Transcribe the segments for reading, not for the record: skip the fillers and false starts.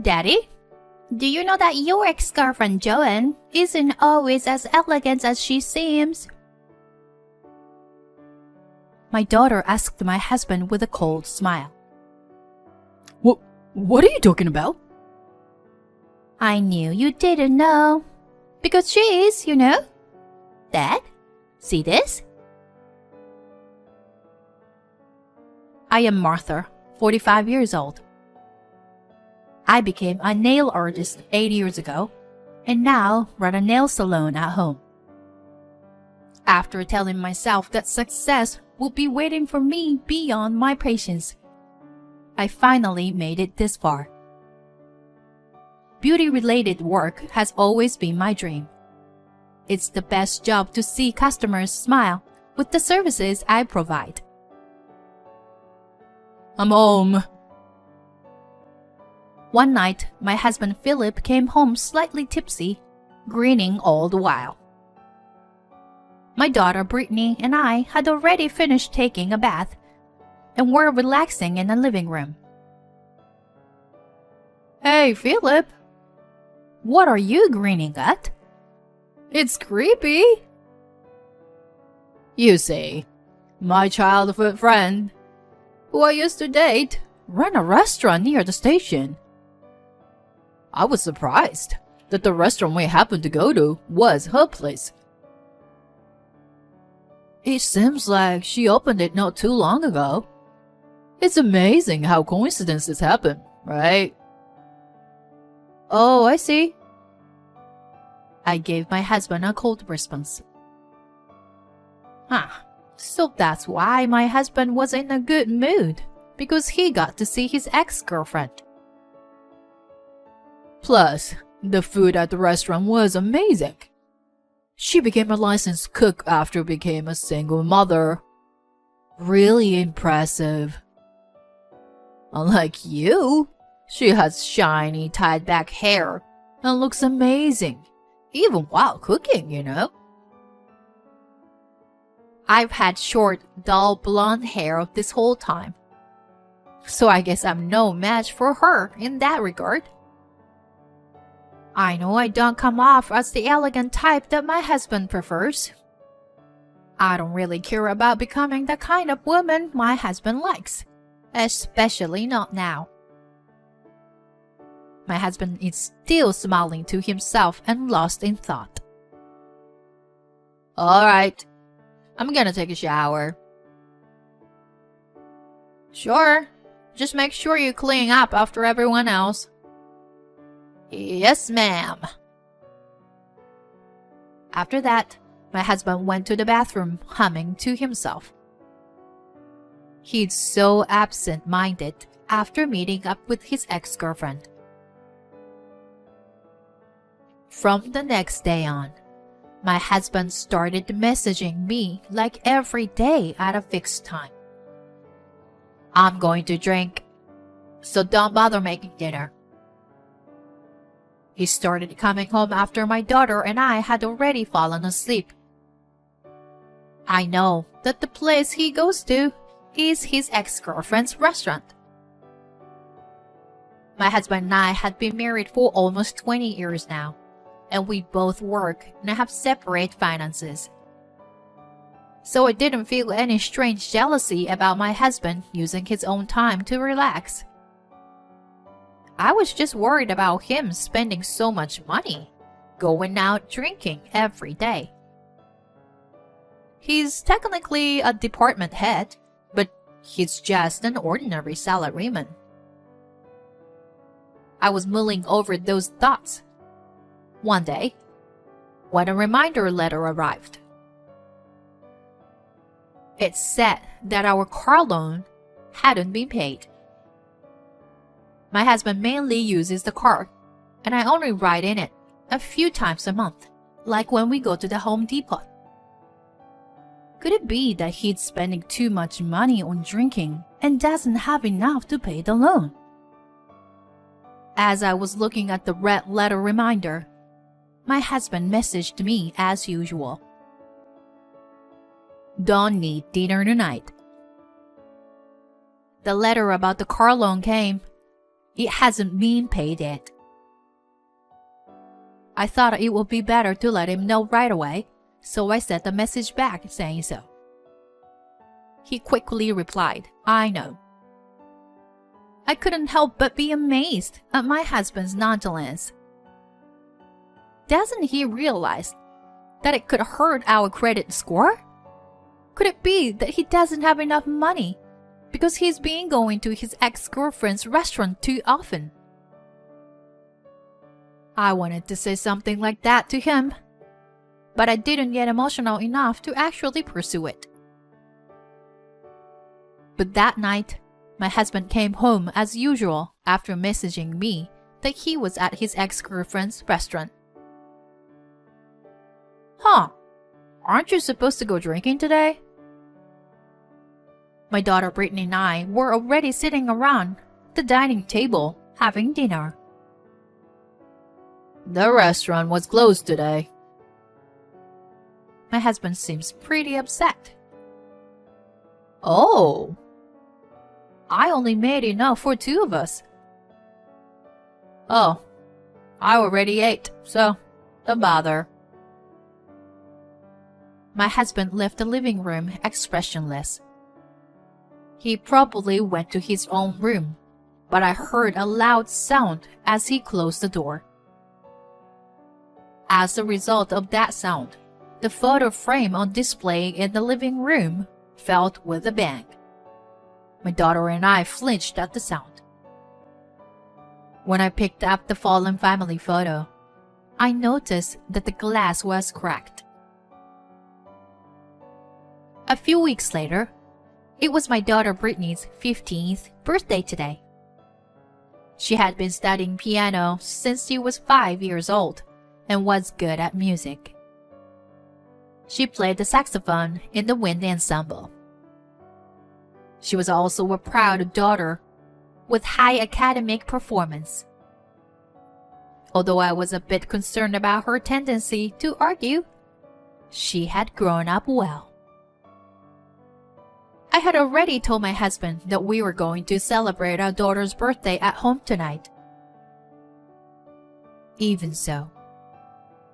Daddy, do you know that your ex-girlfriend Joanne isn't always as elegant as she seems? My daughter asked my husband with a cold smile. What are you talking about? I knew you didn't know. Because she is, you know. Dad, see this? I am Martha, 45 years old. I became a nail artist 8 years ago, and now run a nail salon at home. After telling myself that success would be waiting for me beyond my patience, I finally made it this far. Beauty-related work has always been my dream. It's the best job to see customers smile with the services I provide. I'm home. One night, my husband Philip came home slightly tipsy, grinning all the while. My daughter Brittany and I had already finished taking a bath and were relaxing in the living room. Hey, Philip. What are you grinning at? It's creepy. You see, my childhood friend, who I used to date, ran a restaurant near the station. I was surprised that the restaurant we happened to go to was her place. It seems like she opened it not too long ago. It's amazing how coincidences happen, right? Oh, I see. I gave my husband a cold response. So that's why my husband was in a good mood, because he got to see his ex-girlfriend. Plus, the food at the restaurant was amazing. She became a licensed cook after became a single mother. Really impressive. Unlike you, she has shiny tied-back hair and looks amazing, even while cooking, you know. I've had short, dull blonde hair this whole time, so I guess I'm no match for her in that regard. I know I don't come off as the elegant type that my husband prefers. I don't really care about becoming the kind of woman my husband likes, especially not now. My husband is still smiling to himself and lost in thought. All right, I'm gonna take a shower. Sure, just make sure you clean up after everyone else. Yes, ma'am. After that, my husband went to the bathroom humming to himself. He's so absent-minded after meeting up with his ex-girlfriend. From the next day on, my husband started messaging me like every day at a fixed time. I'm going to drink, so don't bother making dinner. He started coming home after my daughter and I had already fallen asleep. I know that the place he goes to is his ex-girlfriend's restaurant. My husband and I had been married for almost 20 years now, and we both work and have separate finances. So I didn't feel any strange jealousy about my husband using his own time to relax. I was just worried about him spending so much money, going out drinking every day. He's technically a department head, but he's just an ordinary salaryman. I was mulling over those thoughts one day when a reminder letter arrived. It said that our car loan hadn't been paid. My husband mainly uses the car, and I only ride in it a few times a month, like when we go to the Home Depot. Could it be that he's spending too much money on drinking and doesn't have enough to pay the loan? As I was looking at the red letter reminder, my husband messaged me as usual. Don't need dinner tonight. The letter about the car loan came It hasn't been paid yet. I thought it would be better to let him know right away, so I sent a message back saying so. He quickly replied, I know. I couldn't help but be amazed at my husband's nonchalance. Doesn't he realize that it could hurt our credit score? Could it be that he doesn't have enough money because he's been going to his ex-girlfriend's restaurant too often? I wanted to say something like that to him, but I didn't get emotional enough to actually pursue it. But that night, my husband came home as usual after messaging me that he was at his ex-girlfriend's restaurant. Huh, aren't you supposed to go drinking today? My daughter Brittany and I were already sitting around the dining table having dinner. The restaurant was closed today. My husband seems pretty upset. Oh, I only made enough for 2 of us. Oh, I already ate, so don't bother. My husband left the living room expressionless. He probably went to his own room, but I heard a loud sound as he closed the door. As a result of that sound, the photo frame on display in the living room fell with a bang. My daughter and I flinched at the sound. When I picked up the fallen family photo, I noticed that the glass was cracked. A few weeks later, it was my daughter Brittany's 15th birthday today. She had been studying piano since she was 5 years old and was good at music. She played the saxophone in the wind ensemble. She was also a proud daughter with high academic performance. Although I was a bit concerned about her tendency to argue, she had grown up well. I had already told my husband that we were going to celebrate our daughter's birthday at home tonight. Even so,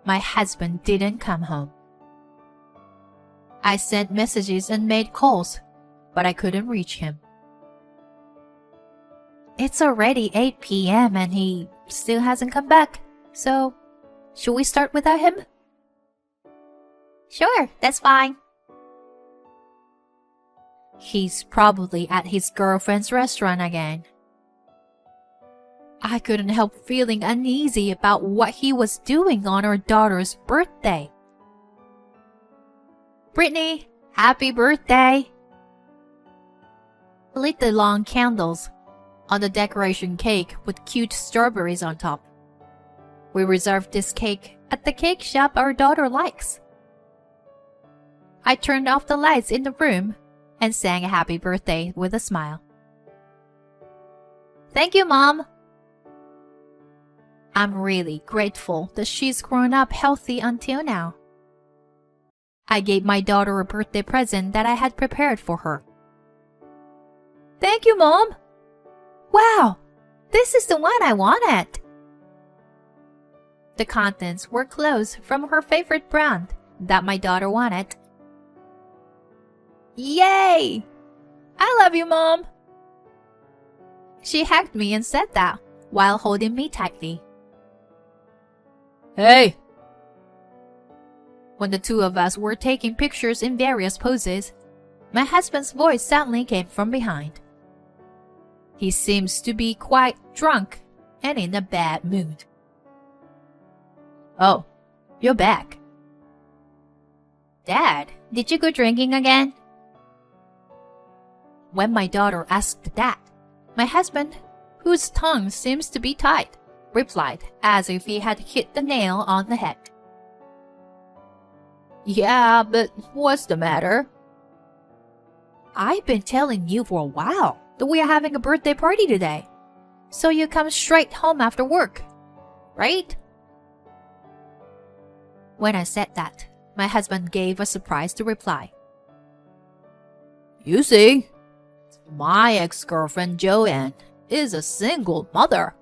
my husband didn't come home. I sent messages and made calls, but I couldn't reach him. It's already 8 p.m. and he still hasn't come back, so should we start without him? Sure, that's fine. He's probably at his girlfriend's restaurant again. I couldn't help feeling uneasy about what he was doing on our daughter's birthday. Brittany, happy birthday! Lit the long candles on the decoration cake with cute strawberries on top. We reserved this cake at the cake shop our daughter likes. I turned off the lights in the room and sang a happy birthday with a smile. Thank you, Mom. I'm really grateful that she's grown up healthy until now. I gave my daughter a birthday present that I had prepared for her. Thank you, Mom. Wow, this is the one I wanted. The contents were clothes from her favorite brand that my daughter wanted. Yay! I love you, Mom. She hugged me and said that while holding me tightly. Hey! When the two of us were taking pictures in various poses, my husband's voice suddenly came from behind. He seems to be quite drunk and in a bad mood. Oh, you're back. Dad, did you go drinking again? When my daughter asked that, my husband, whose tongue seems to be tied, replied as if he had hit the nail on the head. Yeah, but what's the matter? I've been telling you for a while that we are having a birthday party today, so you come straight home after work, right? When I said that, my husband gave a surprised reply. You see, my ex-girlfriend Joanne is a single mother.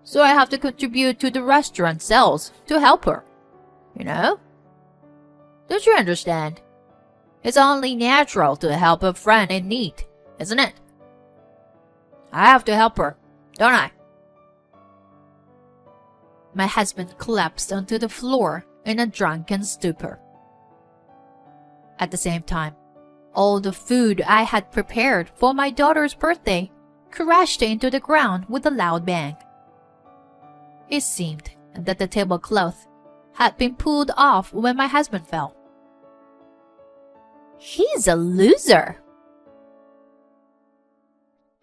So I have to contribute to the restaurant sales to help her. You know? Don't you understand? It's only natural to help a friend in need, isn't it? I have to help her, don't I? My husband collapsed onto the floor in a drunken stupor. At the same time, all the food I had prepared for my daughter's birthday crashed into the ground with a loud bang. It seemed that the tablecloth had been pulled off when my husband fell. He's a loser!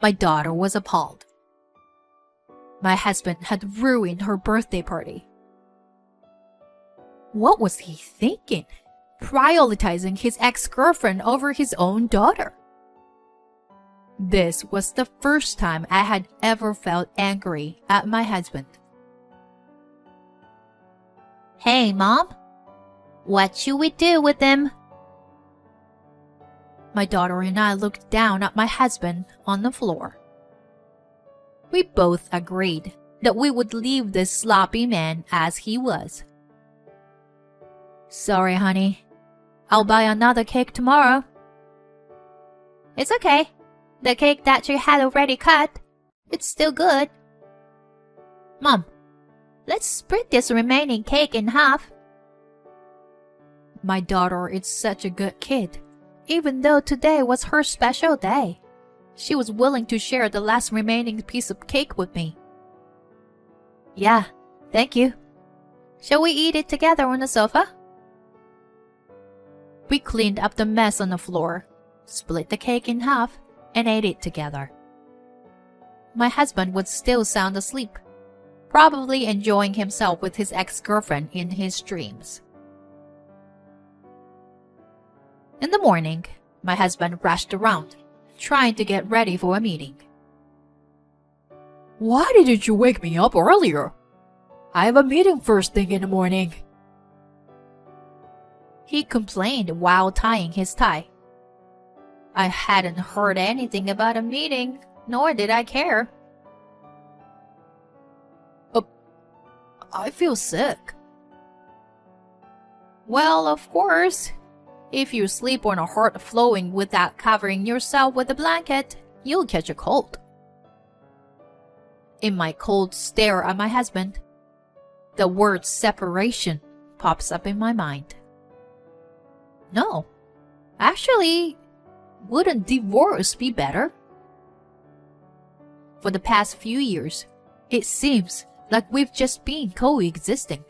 My daughter was appalled. My husband had ruined her birthday party. What was he thinking? Prioritizing his ex-girlfriend over his own daughter. This was the first time I had ever felt angry at my husband. Hey, Mom. What should we do with him? My daughter and I looked down at my husband on the floor. We both agreed that we would leave this sloppy man as he was. Sorry, honey. I'll buy another cake tomorrow. It's okay. The cake that you had already cut, it's still good. Mom, let's split this remaining cake in half. My daughter is such a good kid. Even though today was her special day, she was willing to share the last remaining piece of cake with me. Yeah, thank you. Shall we eat it together on the sofa? We cleaned up the mess on the floor, split the cake in half, and ate it together. My husband was still sound asleep, probably enjoying himself with his ex-girlfriend in his dreams. In the morning, my husband rushed around, trying to get ready for a meeting. Why didn't you wake me up earlier? I have a meeting first thing in the morning. He complained while tying his tie. I hadn't heard anything about a meeting, nor did I care. I feel sick. Well, of course. If you sleep on a heart flowing without covering yourself with a blanket, you'll catch a cold. In my cold stare at my husband, the word separation pops up in my mind. No, actually, wouldn't divorce be better? For the past few years, it seems like we've just been coexisting.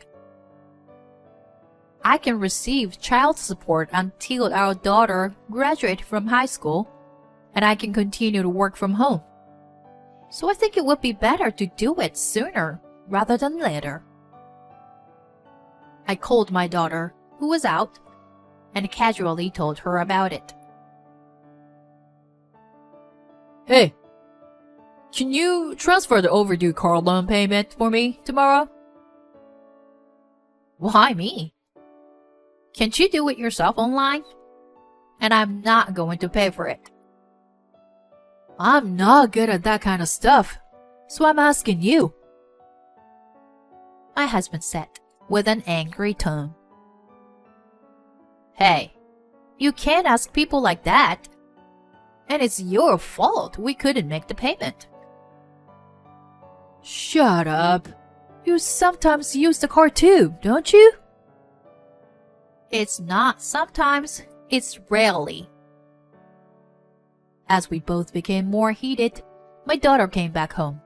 I can receive child support until our daughter graduates from high school, and I can continue to work from home. So I think it would be better to do it sooner rather than later. I called my daughter, who was out, and casually told her about it. Hey, can you transfer the overdue car loan payment for me tomorrow? Why me? Can't you do it yourself online? And I'm not going to pay for it. I'm not good at that kind of stuff, so I'm asking you. My husband said, with an angry tone. Hey, you can't ask people like that. And it's your fault we couldn't make the payment. Shut up. You sometimes use the car too, don't you? It's not sometimes, it's rarely. As we both became more heated, my daughter came back home.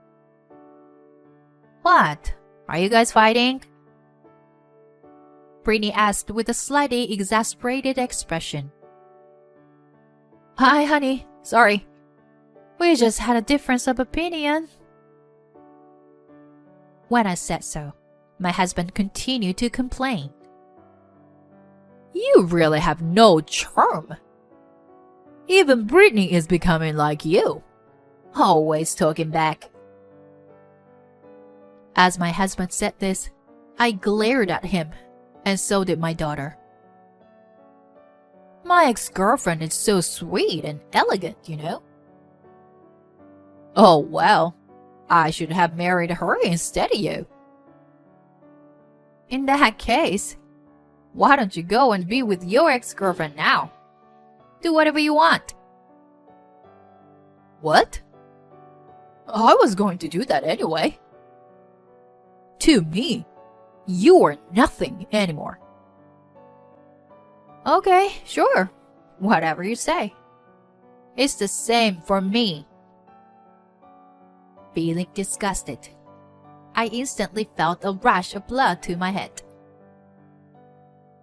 What? Are you guys fighting? Brittany asked with a slightly exasperated expression. Hi, honey. Sorry. We just had a difference of opinion. When I said so, my husband continued to complain. You really have no charm. Even Brittany is becoming like you. Always talking back. As my husband said this, I glared at him, and so did my daughter. My ex-girlfriend is so sweet and elegant, you know. Oh, well, I should have married her instead of you. In that case, why don't you go and be with your ex-girlfriend now? Do whatever you want. What? I was going to do that anyway. To me, you are nothing anymore. Okay, sure. Whatever you say. It's the same for me. Feeling disgusted, I instantly felt a rush of blood to my head.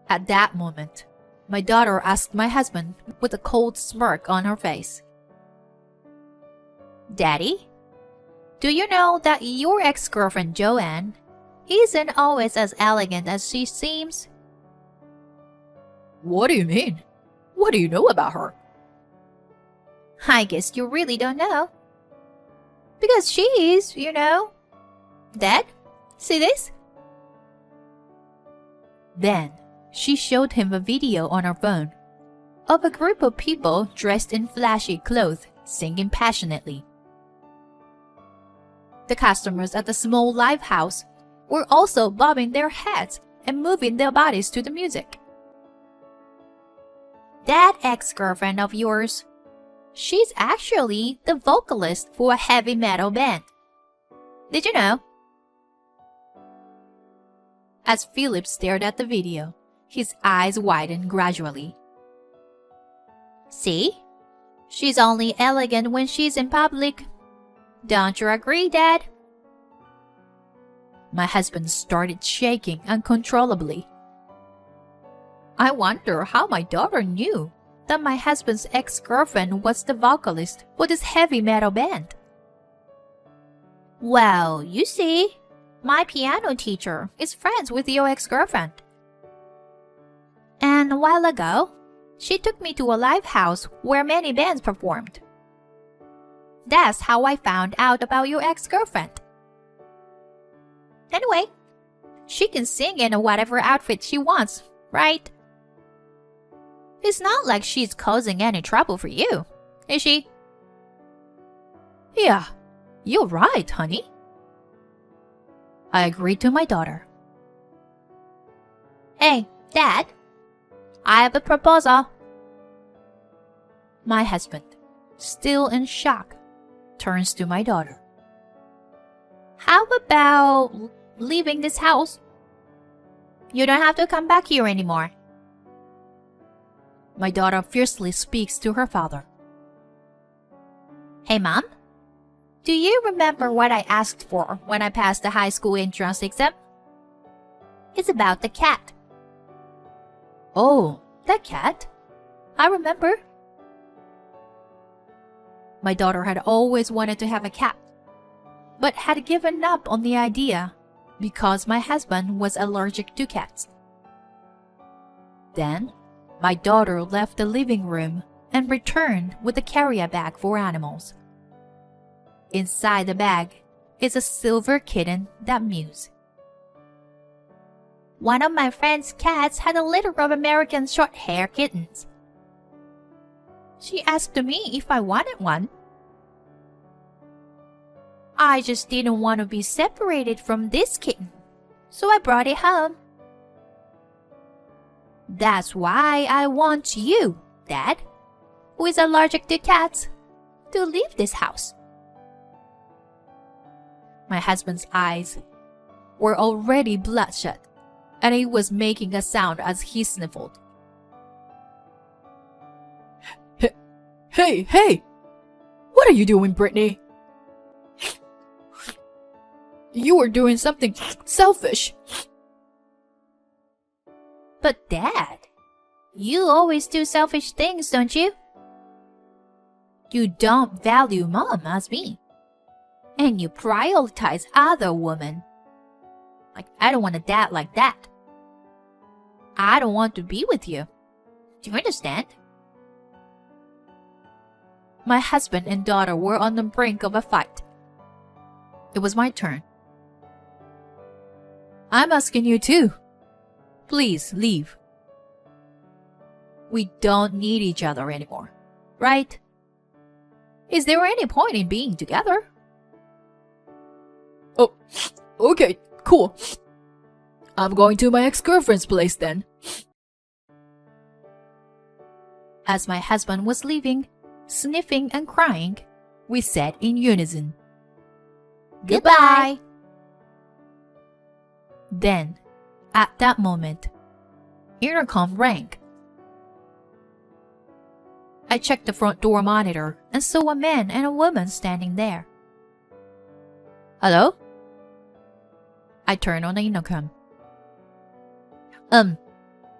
At that moment, my daughter asked my husband with a cold smirk on her face, "Daddy, do you know that your ex-girlfriend Joanne isn't always as elegant as she seems?" What do you mean? What do you know about her? I guess you really don't know. Because she is, you know. Dad, see this? Then she showed him a video on her phone of a group of people dressed in flashy clothes singing passionately. The customers at the small live house were also bobbing their heads and moving their bodies to the music. That ex-girlfriend of yours, she's actually the vocalist for a heavy metal band. Did you know? As Philip stared at the video, his eyes widened gradually. See? She's only elegant when she's in public. Don't you agree, Dad? My husband started shaking uncontrollably. I wonder how my daughter knew that my husband's ex-girlfriend was the vocalist for this heavy metal band. Well, you see, my piano teacher is friends with your ex-girlfriend. And a while ago, she took me to a live house where many bands performed. That's how I found out about your ex-girlfriend. Anyway, she can sing in whatever outfit she wants, right? It's not like she's causing any trouble for you, is she? Yeah, you're right, honey. I agreed to my daughter. Hey, Dad, I have a proposal. My husband, still in shock, turns to my daughter. How about leaving this house? You don't have to come back here anymore. My daughter fiercely speaks to her father. Hey, Mom, do you remember what I asked for when I passed the high school entrance exam? It's about the cat. Oh, that cat? I remember. My daughter had always wanted to have a cat, but had given up on the idea because my husband was allergic to cats. Then, my daughter left the living room and returned with a carrier bag for animals. Inside the bag is a silver kitten that mews. One of my friend's cats had a litter of American short-hair kittens. She asked me if I wanted one. I just didn't want to be separated from this kitten, so I brought it home. That's why I want you, Dad, who is allergic to cats, to leave this house. My husband's eyes were already bloodshot, and he was making a sound as he sniffled. Hey! What are you doing, Brittany? You are doing something selfish. But Dad, you always do selfish things, don't you? You don't value Mom as me. And you prioritize other women. Like, I don't want a dad like that. I don't want to be with you. Do you understand? My husband and daughter were on the brink of a fight. It was my turn. I'm asking you too. Please leave. We don't need each other anymore, right? Is there any point in being together? Oh, okay, cool. I'm going to my ex-girlfriend's place then. As my husband was leaving, sniffing and crying, we said in unison, "Goodbye." Then, at that moment, intercom rang. I checked the front door monitor and saw a man and a woman standing there. "Hello?" I turned on the intercom.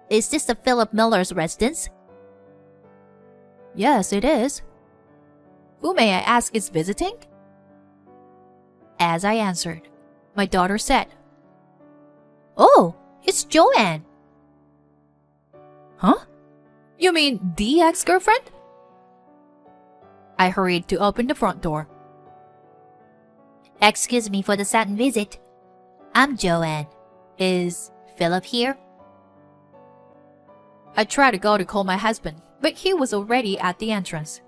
Is this the Philip Miller's residence?" "Yes, it is. Who may I ask is visiting?" As I answered, my daughter said, "Oh, it's Joanne." Huh? You mean the ex-girlfriend? I hurried to open the front door. "Excuse me for the sudden visit. I'm Joanne. Is Philip here?" I tried to go to call my husband, but he was already at the entrance.